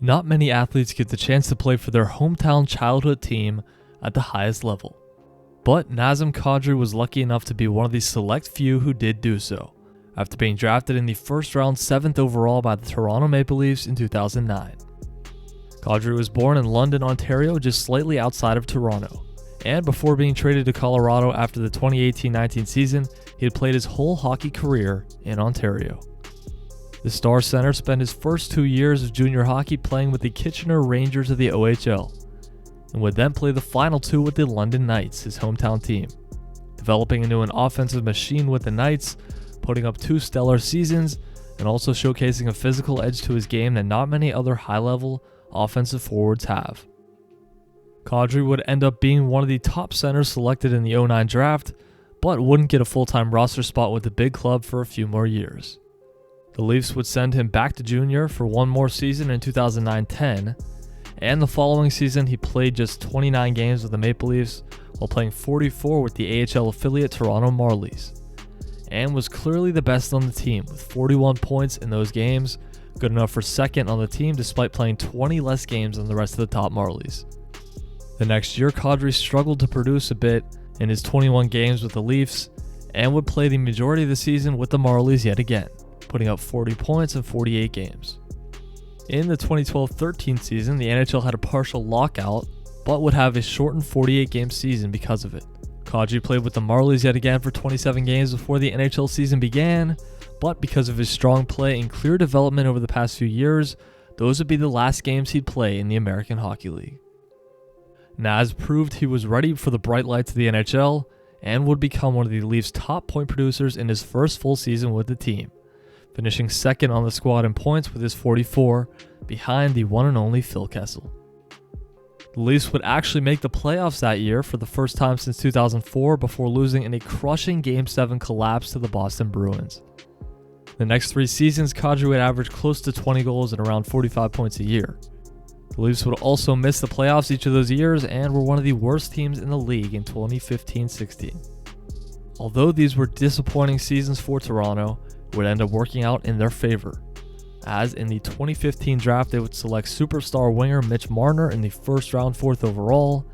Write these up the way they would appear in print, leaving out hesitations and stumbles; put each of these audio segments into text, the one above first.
Not many athletes get the chance to play for their hometown childhood team at the highest level. But Nazem Kadri was lucky enough to be one of the select few who did do so, after being drafted in the first round 7th overall by the Toronto Maple Leafs in 2009. Kadri was born in London, Ontario, just slightly outside of Toronto, and before being traded to Colorado after the 2018-19 season, he had played his whole hockey career in Ontario. The star center spent his first 2 years of junior hockey playing with the Kitchener Rangers of the OHL, and would then play the final 2 with the London Knights, his hometown team, developing into an offensive machine with the Knights, putting up 2 stellar seasons, and also showcasing a physical edge to his game that not many other high-level offensive forwards have. Kadri would end up being one of the top centers selected in the 2009 draft, but wouldn't get a full-time roster spot with the big club for a few more years. The Leafs would send him back to junior for one more season in 2009-10, and the following season he played just 29 games with the Maple Leafs while playing 44 with the AHL affiliate Toronto Marlies, and was clearly the best on the team with 41 points in those games, good enough for second on the team despite playing 20 less games than the rest of the top Marlies. The next year, Kadri struggled to produce a bit in his 21 games with the Leafs and would play the majority of the season with the Marlies yet again, putting up 40 points in 48 games. In the 2012-13 season, the NHL had a partial lockout, but would have a shortened 48-game season because of it. Kadri played with the Marlies yet again for 27 games before the NHL season began, but because of his strong play and clear development over the past few years, those would be the last games he'd play in the American Hockey League. Naz proved he was ready for the bright lights of the NHL and would become one of the Leafs' top point producers in his first full season with the team, finishing second on the squad in points with his 44, behind the one and only Phil Kessel. The Leafs would actually make the playoffs that year for the first time since 2004 before losing in a crushing Game 7 collapse to the Boston Bruins. The next 3 seasons, Kadri would average close to 20 goals and around 45 points a year. The Leafs would also miss the playoffs each of those years and were one of the worst teams in the league in 2015-16. Although these were disappointing seasons for Toronto, it would end up working out in their favor, as in the 2015 draft they would select superstar winger Mitch Marner in the first round 4th overall,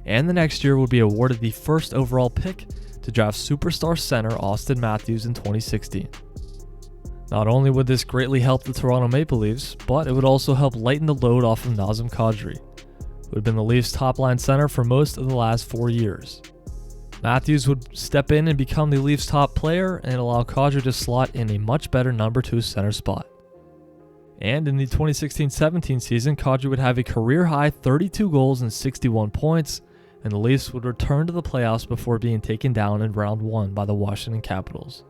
and the next year would be awarded the first overall pick to draft superstar center Austin Matthews in 2016. Not only would this greatly help the Toronto Maple Leafs, but it would also help lighten the load off of Nazem Kadri, who had been the Leafs' top-line center for most of the last 4 years. Matthews would step in and become the Leafs' top player and allow Kadri to slot in a much better number 2 center spot. And in the 2016-17 season, Kadri would have a career-high 32 goals and 61 points, and the Leafs would return to the playoffs before being taken down in round 1 by the Washington Capitals.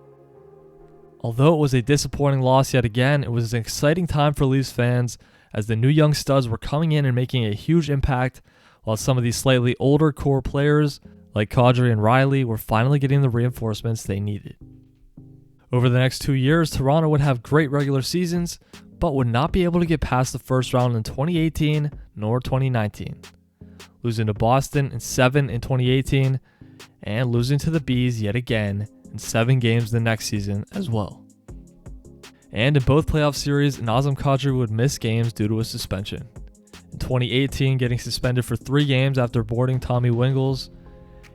Although it was a disappointing loss yet again, it was an exciting time for Leafs fans as the new young studs were coming in and making a huge impact, while some of these slightly older core players like Kadri and Riley were finally getting the reinforcements they needed. Over the next 2 years, Toronto would have great regular seasons, but would not be able to get past the first round in 2018 nor 2019, losing to Boston in 7 in 2018 and losing to the Bees yet again in 7 games the next season as well. And in both playoff series, Nazem Kadri would miss games due to a suspension. In 2018, getting suspended for 3 games after boarding Tommy Wingels,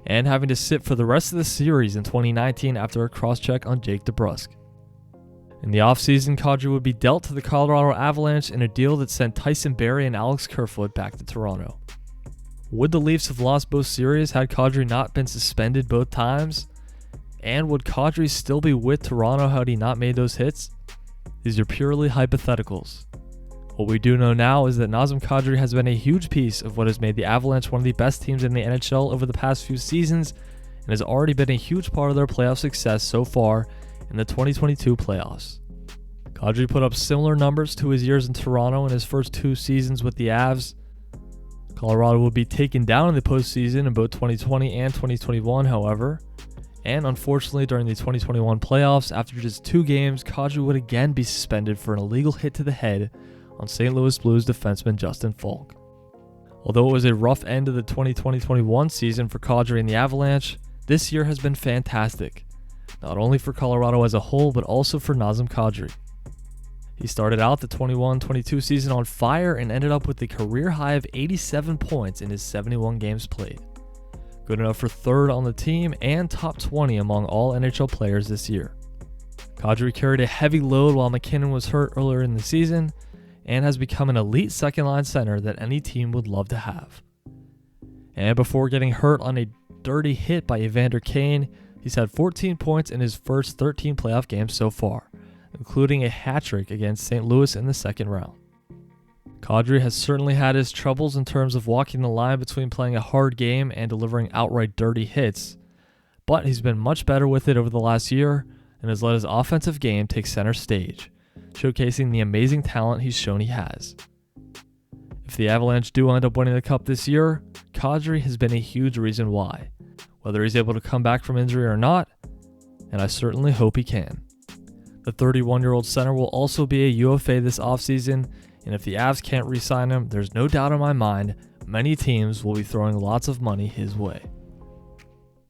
and having to sit for the rest of the series in 2019 after a cross-check on Jake DeBrusk. In the offseason, Kadri would be dealt to the Colorado Avalanche in a deal that sent Tyson Barrie and Alex Kerfoot back to Toronto. Would the Leafs have lost both series had Kadri not been suspended both times? And would Kadri still be with Toronto had he not made those hits? These are purely hypotheticals. What we do know now is that Nazem Kadri has been a huge piece of what has made the Avalanche one of the best teams in the NHL over the past few seasons and has already been a huge part of their playoff success so far in the 2022 playoffs. Kadri put up similar numbers to his years in Toronto in his first 2 seasons with the Avs. Colorado would be taken down in the postseason in both 2020 and 2021, however. And unfortunately, during the 2021 playoffs, after just 2 games, Kadri would again be suspended for an illegal hit to the head on St. Louis Blues defenseman Justin Falk. Although it was a rough end of the 2020-21 season for Kadri and the Avalanche, this year has been fantastic, not only for Colorado as a whole, but also for Nazem Kadri. He started out the 21-22 season on fire and ended up with a career high of 87 points in his 71 games played. Good enough for third on the team and top 20 among all NHL players this year. Kadri carried a heavy load while McKinnon was hurt earlier in the season and has become an elite second-line center that any team would love to have. And before getting hurt on a dirty hit by Evander Kane, he's had 14 points in his first 13 playoff games so far, including a hat-trick against St. Louis in the second round. Kadri has certainly had his troubles in terms of walking the line between playing a hard game and delivering outright dirty hits, but he's been much better with it over the last year and has let his offensive game take center stage, showcasing the amazing talent he's shown he has. If the Avalanche do end up winning the Cup this year, Kadri has been a huge reason why, whether he's able to come back from injury or not, and I certainly hope he can. The 31-year-old center will also be a UFA this offseason, and if the Avs can't re-sign him, there's no doubt in my mind many teams will be throwing lots of money his way.